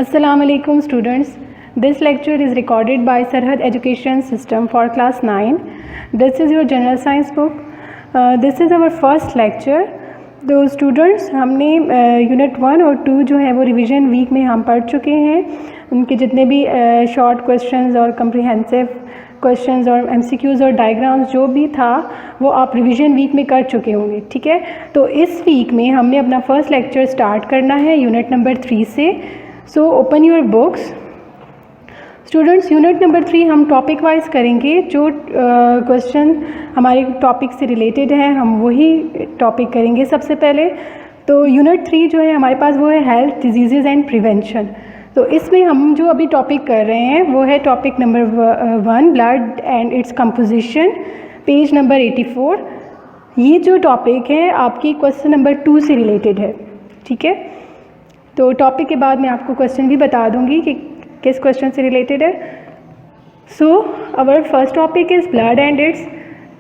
Assalamu alaikum students. This lecture is recorded by Sarhad Education System for class 9. This is your general science book. This is our first lecture. तो students हमने unit 1 और 2 जो है वो revision week में हम पढ़ चुके हैं. उनके जितने भी शॉर्ट क्वेश्चंस और कम्प्रिहेंसिव क्वेश्चंस और एमसीक्यूज़ और डायग्राम्स जो भी था वो आप रिवीजन वीक में कर चुके होंगे. ठीक है, तो इस वीक में हमने अपना फर्स्ट लेक्चर स्टार्ट करना है यूनिट नंबर 3 से. So open your books. Students, unit number 3 हम टॉपिक वाइज करेंगे. जो क्वेश्चन हमारे टॉपिक से रिलेटेड है हम वही टॉपिक करेंगे सबसे पहले. तो यूनिट 3 जो है हमारे पास वो है हेल्थ, डिजीज़ एंड प्रिवेंशन. तो इसमें हम जो अभी टॉपिक कर रहे हैं वो है topic number 1 blood and its composition, page number 84. ये जो टॉपिक है आपकी क्वेश्चन नंबर 2 से रिलेटेड है. ठीक है, तो टॉपिक के बाद मैं आपको क्वेश्चन भी बता दूंगी कि किस क्वेश्चन से रिलेटेड है. So our first topic is blood and its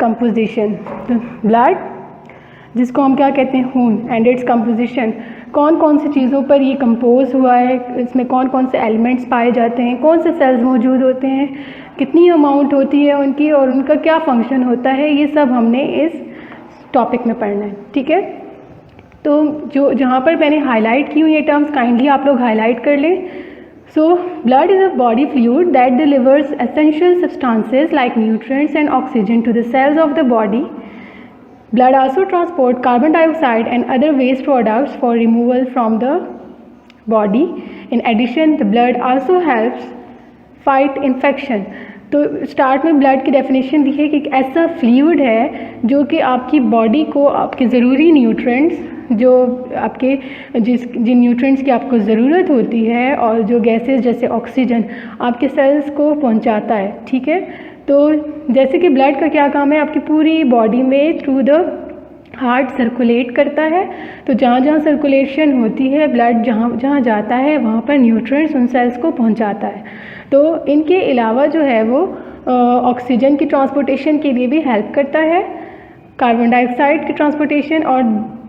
composition. Blood, जिसको हम क्या कहते हैं खून, एंड इट्स कंपोजिशन, कौन कौन सी चीज़ों पर ये कंपोज हुआ है, इसमें कौन कौन से एलिमेंट्स पाए जाते हैं, कौन से सेल्स मौजूद होते हैं, कितनी अमाउंट होती है उनकी और उनका क्या फंक्शन होता है, ये सब हमने इस टॉपिक में पढ़ना है. ठीक है, तो जो जहाँ पर मैंने हाईलाइट की हुई ये टर्म्स काइंडली आप लोग हाईलाइट कर लें. So blood is a body fluid that delivers essential substances like nutrients and oxygen to the cells of the body. Blood also transport carbon dioxide and other waste products for removal from the body. In addition, the blood also helps fight infection. तो start में blood की definition दी है कि एक ऐसा fluid है जो कि आपकी बॉडी को आपके ज़रूरी न्यूट्रिएंट्स, जो आपके जिन न्यूट्रिएंट्स की आपको ज़रूरत होती है और जो गैसेस जैसे ऑक्सीजन आपके सेल्स को पहुंचाता है. ठीक है, तो जैसे कि ब्लड का क्या काम है, आपकी पूरी बॉडी में थ्रू द हार्ट सर्कुलेट करता है. तो जहाँ जहाँ सर्कुलेशन होती है, ब्लड जहाँ जहाँ जाता है वहाँ पर न्यूट्रिएंट्स उन सेल्स को पहुँचाता है. तो इनके अलावा जो है वो ऑक्सीजन की ट्रांसपोर्टेशन के लिए भी हेल्प करता है, कार्बन डाइऑक्साइड की ट्रांसपोर्टेशन और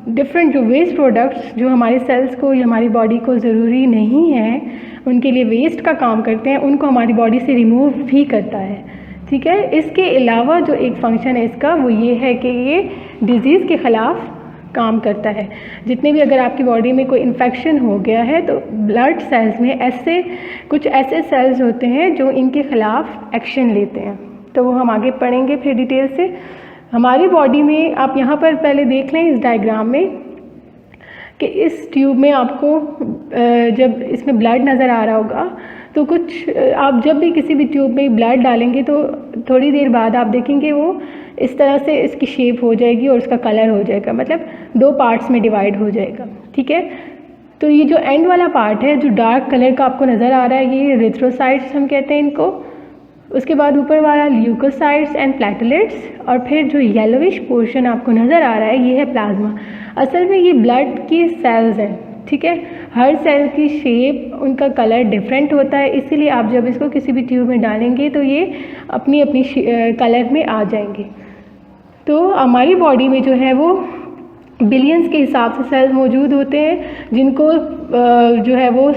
डिफरेंट जो वेस्ट प्रोडक्ट्स जो हमारे सेल्स को या हमारी बॉडी को ज़रूरी नहीं है उनके लिए वेस्ट का काम करते हैं, उनको हमारी बॉडी से रिमूव भी करता है. ठीक है, इसके अलावा जो एक फंक्शन है इसका वो ये है कि ये डिज़ीज़ के ख़िलाफ़ काम करता है. जितने भी अगर आपकी बॉडी में कोई इन्फेक्शन हो गया है तो ब्लड सेल्स में कुछ ऐसे सेल्स होते हैं जो इनके ख़िलाफ़ एक्शन लेते हैं. तो वो हम आगे पढ़ेंगे फिर डिटेल से. हमारी बॉडी में आप यहाँ पर पहले देख लें इस डायग्राम में कि इस ट्यूब में आपको जब इसमें ब्लड नज़र आ रहा होगा तो कुछ आप जब भी किसी भी ट्यूब में ब्लड डालेंगे तो थोड़ी देर बाद आप देखेंगे वो इस तरह से इसकी शेप हो जाएगी और उसका कलर हो जाएगा, मतलब 2 पार्ट्स में डिवाइड हो जाएगा. ठीक है, तो ये जो एंड वाला पार्ट है जो डार्क कलर का आपको नज़र आ रहा है ये एरिथ्रोसाइट्स हम कहते हैं इनको. उसके बाद ऊपर वाला ल्यूकोसाइट्स एंड प्लेटलेट्स, और फिर जो येलोविश पोर्शन आपको नज़र आ रहा है ये है प्लाज्मा. असल में ये ब्लड की सेल्स हैं. ठीक है, हर सेल की शेप, उनका कलर डिफरेंट होता है, इसीलिए आप जब इसको किसी भी ट्यूब में डालेंगे तो ये अपनी अपनी कलर में आ जाएंगे. तो हमारी बॉडी में जो है वो बिलियंस के हिसाब से सेल्स मौजूद होते हैं जिनको जो है वो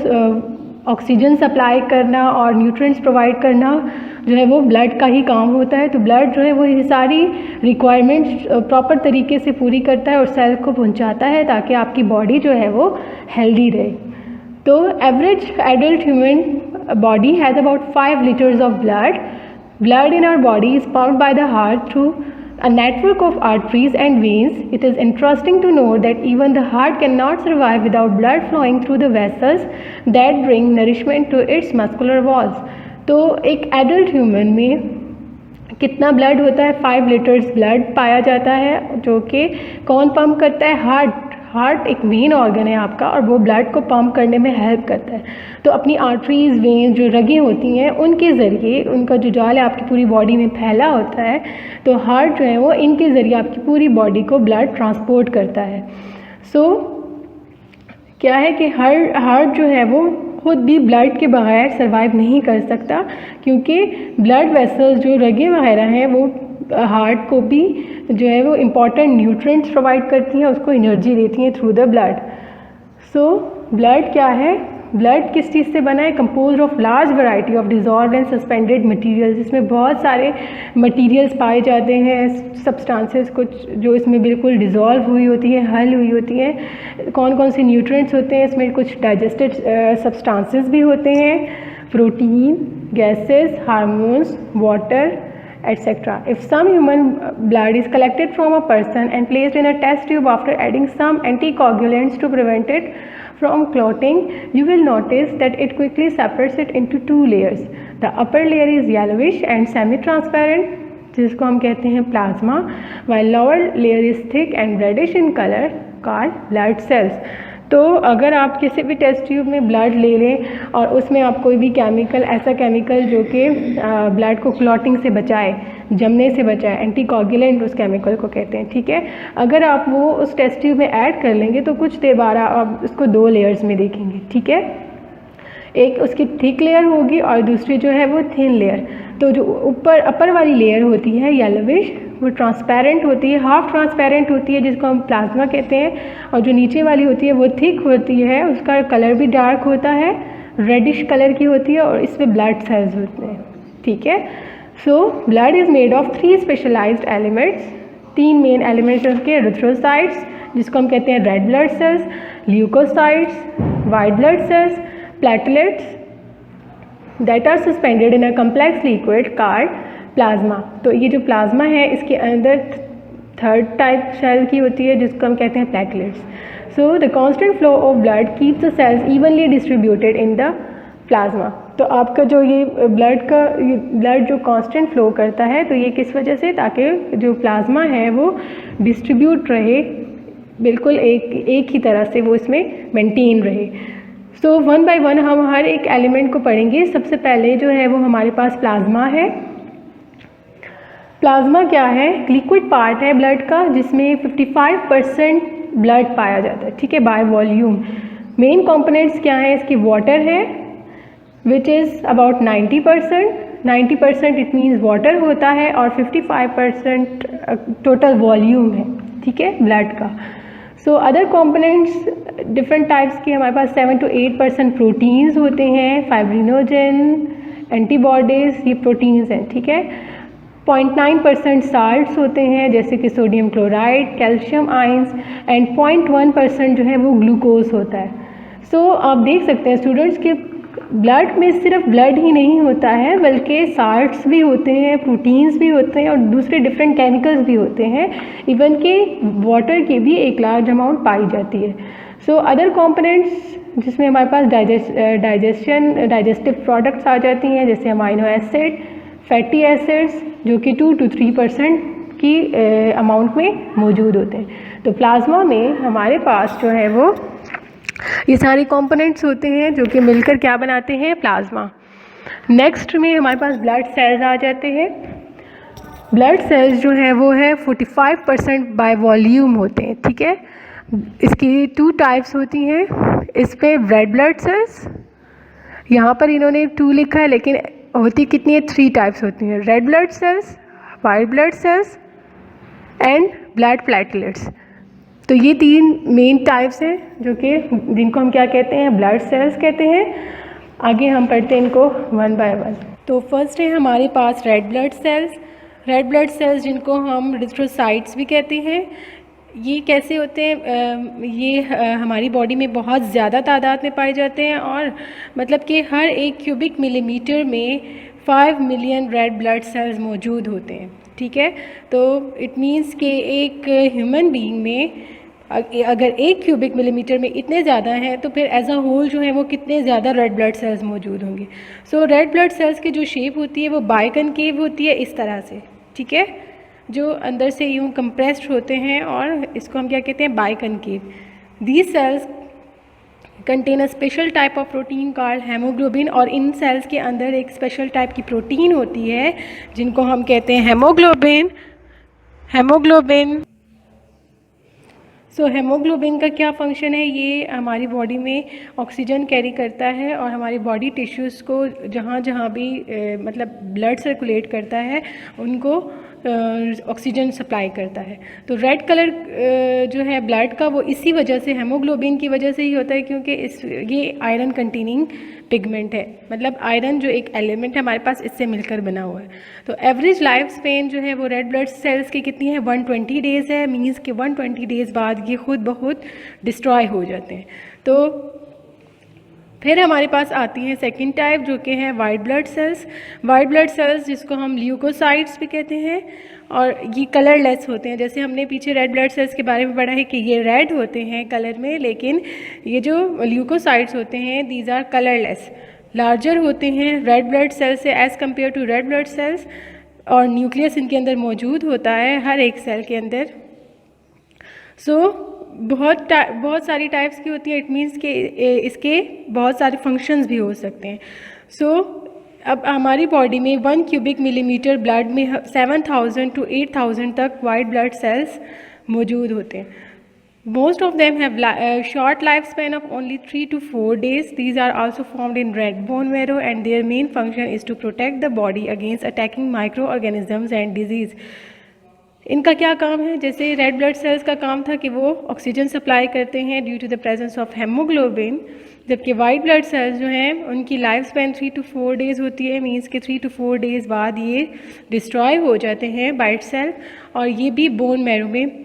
ऑक्सीजन सप्लाई करना और न्यूट्रिएंट्स प्रोवाइड करना जो है वो ब्लड का ही काम होता है. तो ब्लड जो है वो ये सारी रिक्वायरमेंट्स प्रॉपर तरीके से पूरी करता है और सेल को पहुंचाता है ताकि आपकी बॉडी जो है वो हेल्दी रहे. तो average adult human body has about 5 liters of blood. Blood in our body is pumped by the heart through a network of arteries and veins. It is interesting to note that even the heart cannot survive without blood flowing through the vessels that bring nourishment to its muscular walls. तो एक adult human में कितना blood होता है? 5 liters blood पाया जाता है, जो कि कौन पंप करता है? हार्ट एक मेन ऑर्गन है आपका और वो ब्लड को पंप करने में हेल्प करता है. तो अपनी आर्टरीज, वेन्स, जो रगें होती हैं उनके ज़रिए, उनका जो जाल है आपकी पूरी बॉडी में फैला होता है, तो हार्ट जो है वो इनके ज़रिए आपकी पूरी बॉडी को ब्लड ट्रांसपोर्ट करता है. सो क्या है कि हार्ट जो है वो खुद भी ब्लड के बगैर सर्वाइव नहीं कर सकता, क्योंकि ब्लड वेसल्स जो रगें वगैरह हैं वो हार्ट को भी जो है वो इम्पॉर्टेंट न्यूट्रिएंट्स प्रोवाइड करती हैं, उसको एनर्जी देती हैं through the blood. So blood क्या है? ब्लड किस चीज़ से बना है? Compose of large variety of dissolve and suspended materials. इसमें बहुत सारे मटेरियल्स पाए जाते हैं, सब्सटेंसेस कुछ जो इसमें बिल्कुल डिज़ोल्व हुई होती है, हल हुई होती हैं। कौन कौन से न्यूट्रिएंट्स होते हैं इसमें? कुछ डाइजेस्टेड सब्सटेंसेस भी होते हैं, protein, gases, hormones, water, etc. If some human blood is collected from a person and placed in a test tube after adding some anticoagulants to prevent it from clotting, you will notice that it quickly separates it into two layers. The upper layer is yellowish and semi-transparent, जिसको हम कहते हैं plasma, while lower layer is thick and reddish in color, called blood cells. तो अगर आप किसी भी test tube में ब्लड ले लें और उसमें आप कोई भी केमिकल, ऐसा केमिकल जो कि ब्लड को क्लॉटिंग से बचाए, जमने से बचाए, एंटीकोगुलेंट उस केमिकल को कहते हैं, ठीक है। अगर आप वो उस टेस्ट ट्यूब में ऐड कर लेंगे तो कुछ देर बाद आप उसको 2 लेयर्स में देखेंगे, ठीक है। एक उसकी थिक लेयर होगी और दूसरी जो है वो थिन लेयर। तो जो ऊपर अपर वाली लेयर होती है येलोविश, वो ट्रांसपेरेंट होती है, हाफ ट्रांसपेरेंट होती है, जिसको हम प्लाज्मा कहते हैं। और जो नीचे वाली होती है वो थिक होती है, उसका कलर भी डार्क होता है, रेडिश कलर की होती है और इसमें ब्लड सेल्स होते हैं, ठीक है। So blood is made of 3 specialised elements. 3 main elements उसके, एरिथ्रोसाइट्स जिसको हम कहते हैं red blood cells, leucocytes white blood cells, platelets that are suspended in a complex liquid called plasma। तो ये जो प्लाज्मा है इसके अंदर 3rd टाइप सेल की होती है जिसको हम कहते हैं platelets. So the constant flow of blood keeps the cells evenly distributed in the plasma. तो आपका जो ये ब्लड जो कांस्टेंट फ्लो करता है, तो ये किस वजह से? ताकि जो प्लाज्मा है वो डिस्ट्रीब्यूट रहे, बिल्कुल एक ही तरह से वो इसमें मेंटेन रहे। तो 1 बाय 1 हम हर एक एलिमेंट को पढ़ेंगे। सबसे पहले जो है वो हमारे पास प्लाज्मा है। प्लाज्मा क्या है? लिक्विड पार्ट है ब्लड का, जिसमें 55% ब्लड पाया जाता है, ठीक है, बाय वॉल्यूम। मेन कंपोनेंट्स क्या हैं इसकी? वाटर है which is about 90% it means water होता है, और 55% टोटल वॉल्यूम है, ठीक है, ब्लड का। So other components different types के हमारे पास 7 to 8% प्रोटीन्स होते हैं, फाइब्रिनोजन, एंटीबॉडीज़, ये प्रोटीन्स हैं, ठीक है। 0.9% साल्ट्स होते हैं जैसे कि sodium chloride, calcium ions, and 0.1% जो है वो ग्लूकोज होता है। सो आप देख सकते हैं स्टूडेंट्स कि ब्लड में सिर्फ ब्लड ही नहीं होता है, बल्कि साल्ट्स भी होते हैं, प्रोटीन्स भी होते हैं और दूसरे डिफरेंट केमिकल्स भी होते हैं। इवन कि वाटर की भी एक लार्ज अमाउंट पाई जाती है। सो अदर कंपोनेंट्स जिसमें हमारे पास डाइजेस्टिव प्रोडक्ट्स आ जाती हैं, जैसे अमाइनो एसिड, फैटी एसिड्स, जो कि 2 to 3% की अमाउंट में मौजूद होते हैं। तो प्लाज्मा में हमारे पास जो है वो ये सारे कंपोनेंट्स होते हैं जो कि मिलकर क्या बनाते हैं? प्लाज्मा। नेक्स्ट में हमारे पास ब्लड सेल्स आ जाते हैं। ब्लड सेल्स जो है वो है 45% बाय वॉल्यूम होते हैं, ठीक है। इसकी 2 टाइप्स होती हैं। इस पे रेड ब्लड सेल्स, यहाँ पर इन्होंने 2 लिखा है लेकिन होती कितनी है? 3 टाइप्स होती हैं, red blood sales, white blood sales and blood platelets. तो ये 3 मेन टाइप्स हैं जो कि जिनको हम क्या कहते हैं? ब्लड सेल्स कहते हैं। आगे हम पढ़ते हैं इनको 1 by 1। तो फर्स्ट है हमारे पास red blood cells. Red blood cells जिनको हम एरिथ्रोसाइट्स भी कहते हैं। ये कैसे होते हैं? ये हमारी बॉडी में बहुत ज़्यादा तादाद में पाए जाते हैं और मतलब कि हर 1 क्यूबिक मिलीमीटर में 5 मिलियन रेड ब्लड सेल्स मौजूद होते हैं, ठीक है। तो इट मीन्स कि एक ह्यूमन बीइंग में अगर 1 क्यूबिक मिलीमीटर में इतने ज़्यादा हैं तो फिर एज अ होल जो है वो कितने ज़्यादा रेड ब्लड सेल्स मौजूद होंगे। सो रेड ब्लड सेल्स की जो शेप होती है वो बाइकनकेव होती है, इस तरह से, ठीक है, जो अंदर से यूँ कंप्रेस्ड होते हैं और इसको हम क्या कहते हैं? Biconcave. These cells contain a special type of protein called haemoglobin, और इन सेल्स के अंदर एक स्पेशल टाइप की प्रोटीन होती है जिनको हम कहते हैं हेमोग्लोबिन। सो हेमोग्लोबिन का क्या फंक्शन है? ये हमारी बॉडी में ऑक्सीजन कैरी करता है और हमारी बॉडी टिश्यूज़ को जहाँ जहाँ भी मतलब ब्लड सर्कुलेट करता है उनको ऑक्सीजन सप्लाई करता है। तो रेड कलर जो है ब्लड का वो इसी वजह से, हेमोग्लोबिन की वजह से ही होता है, क्योंकि ये आयरन कंटेनिंग पिगमेंट है, मतलब आयरन जो एक एलिमेंट है हमारे पास इससे मिलकर बना हुआ है। तो एवरेज लाइफ स्पेन जो है वो रेड ब्लड सेल्स की कितनी है, 120 डेज़ है। मीन्स कि 120 डेज़ बाद ये खुद ब खुद डिस्ट्रॉय हो जाते हैं। तो फिर हमारे पास आती हैं सेकंड टाइप, जो कि है white blood sales. White blood sales जिसको हम ल्यूकोसाइट्स भी कहते हैं, और ये कलरलेस होते हैं। जैसे हमने पीछे रेड ब्लड सेल्स के बारे में पढ़ा है कि ये रेड होते हैं कलर में, लेकिन ये जो ल्यूकोसाइट्स होते हैं दीज आर कलरलेस, लार्जर होते हैं रेड ब्लड सेल्स से as compare to red blood cells, और न्यूक्लियस इनके अंदर मौजूद होता है हर एक सेल के अंदर। बहुत सारी टाइप्स की होती है। इट मीन्स कि इसके बहुत सारे फंक्शंस भी हो सकते हैं। अब हमारी बॉडी में 1 क्यूबिक मिलीमीटर ब्लड में 7000 to 8000 तक वाइट ब्लड सेल्स मौजूद होते हैं। Most of them have short life span of only 3 to 4 days. These are also formed in red bone marrow and their main function is to protect the body against attacking microorganisms and disease. इनका क्या काम है? जैसे red blood sales का काम था कि वो ऑक्सीजन सप्लाई करते हैं due to the presence of haemoglobin, जबकि वाइट ब्लड सेल्स जो हैं उनकी लाइफ स्पैन 3 to 4 days होती है। मीन्स के 3 to 4 days बाद ये डिस्ट्रॉय हो जाते हैं वाइट सेल, और ये भी बोन मैरो में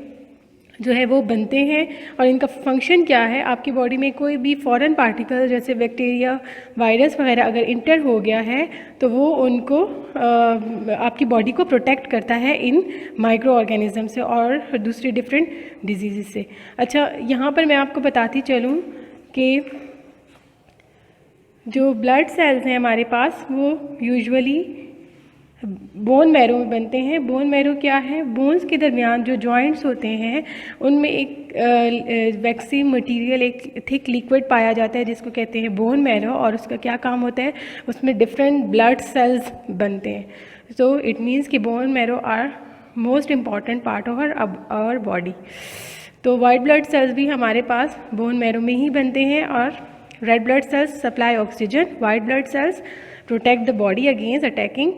जो है वो बनते हैं। और इनका फंक्शन क्या है, आपकी बॉडी में कोई भी फॉरेन पार्टिकल जैसे बैक्टीरिया, वायरस वगैरह अगर इंटर हो गया है तो वो उनको आपकी बॉडी को प्रोटेक्ट करता है इन माइक्रो ऑर्गेनिज्म से और दूसरी डिफरेंट डिजीज़ से। अच्छा, यहाँ पर मैं आपको बताती चलूँ कि जो ब्लड सेल्स हैं हमारे पास वो यूजुअली बोन मैरो में बनते हैं। बोन मैरो क्या है? बोन्स के दरमियान जो जॉइंट्स होते हैं उनमें एक वैक्सी मटेरियल, एक थिक लिक्विड पाया जाता है जिसको कहते हैं बोन मैरो, और उसका क्या काम होता है, उसमें डिफरेंट ब्लड सेल्स बनते हैं। सो इट मीन्स कि bone marrow are most important part of our body. तो वाइट ब्लड सेल्स भी हमारे पास बोन मैरो में ही बनते हैं, और red blood sales supply oxygen, white blood sales protect the body against attacking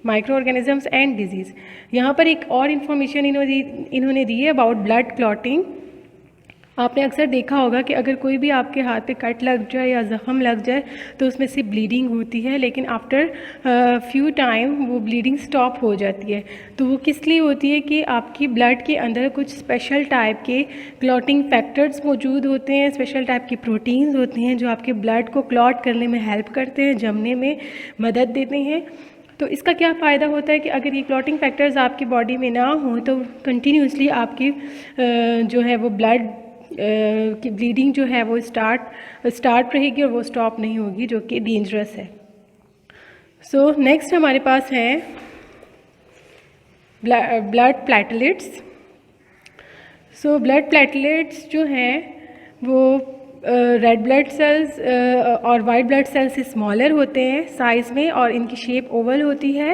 micro organisms and disease. यहाँ पर एक और इन्फॉर्मेशन इन्होंने दी है अबाउट ब्लड क्लॉटिंग। आपने अक्सर देखा होगा कि अगर कोई भी आपके हाथ पे कट लग जाए या ज़ख़म लग जाए तो उसमें से ब्लीडिंग होती है, लेकिन आफ्टर फ्यू टाइम वो ब्लीडिंग स्टॉप हो जाती है। तो वो किस लिए होती है कि आपकी ब्लड के अंदर कुछ स्पेशल टाइप के क्लॉटिंग फैक्टर्स मौजूद होते हैं, स्पेशल टाइप की प्रोटीन्स होती हैं जो आपके ब्लड को क्लॉट करने में हेल्प करते हैं, जमने में मदद देते हैं। तो इसका क्या फ़ायदा होता है कि अगर ये क्लॉटिंग फैक्टर्स आपकी बॉडी में ना हों तो कंटिन्यूसली आपकी जो है वो ब्लड की ब्लीडिंग जो है वो स्टार्ट रहेगी और वो स्टॉप नहीं होगी, जो कि डेंजरस है। सो नेक्स्ट हमारे पास है blood platelets. So blood platelets जो हैं वो रेड ब्लड सेल्स और वाइट ब्लड सेल्स से स्मॉलर होते हैं साइज़ में, और इनकी शेप ओवल होती है।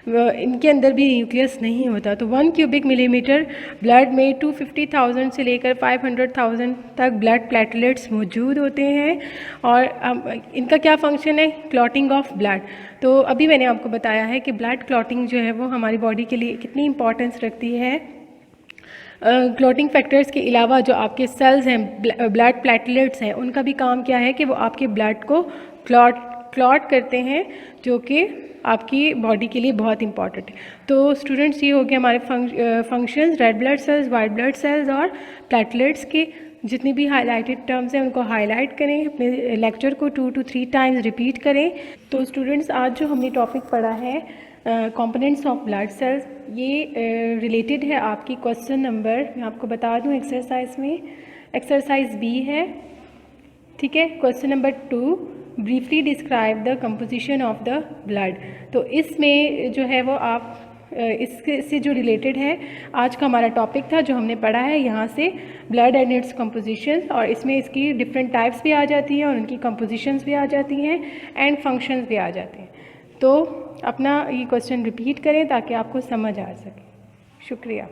इनके अंदर भी न्यूक्लियस नहीं होता। तो 1 क्यूबिक मिलीमीटर ब्लड में 250,000 से लेकर 500,000 तक ब्लड प्लेटलेट्स मौजूद होते हैं। और इनका क्या फंक्शन है? Clotting of blood. तो अभी मैंने आपको बताया है कि ब्लड क्लॉटिंग जो है वो हमारी बॉडी के लिए कितनी इंपॉर्टेंस रखती है। क्लॉटिंग फैक्टर्स के अलावा जो आपके सेल्स हैं, ब्लड प्लेटलेट्स हैं, उनका भी काम क्या है कि वो आपके ब्लड को क्लॉट करते हैं, जो कि आपकी बॉडी के लिए बहुत इंपॉर्टेंट है। तो स्टूडेंट्स, ये हो गया हमारे functions, red blood sales, white blood cells और प्लेटलेट्स के। जितनी भी हाईलाइटेड टर्म्स हैं उनको हाईलाइट करें, अपने लेक्चर को 2 to 3 टाइम्स रिपीट करें। तो स्टूडेंट्स, आज जो हमने टॉपिक पढ़ा है कंपोनेंट्स ऑफ ब्लड सेल्स, ये रिलेटेड है आपकी क्वेश्चन नंबर, मैं आपको बता दूं एक्सरसाइज में, एक्सरसाइज बी है, ठीक है। Question number 2, briefly describe the composition of the blood. तो इसमें जो है वो आप इससे जो रिलेटेड है आज का हमारा टॉपिक था जो हमने पढ़ा है यहाँ से, ब्लड एंड इट्स कंपोजिशन, और इसमें इसकी डिफरेंट टाइप्स भी आ जाती हैं और उनकी कंपोजिशंस भी आ जाती हैं एंड फंक्शंस भी आ जाते हैं। तो अपना ये क्वेश्चन रिपीट करें ताकि आपको समझ आ सके। शुक्रिया।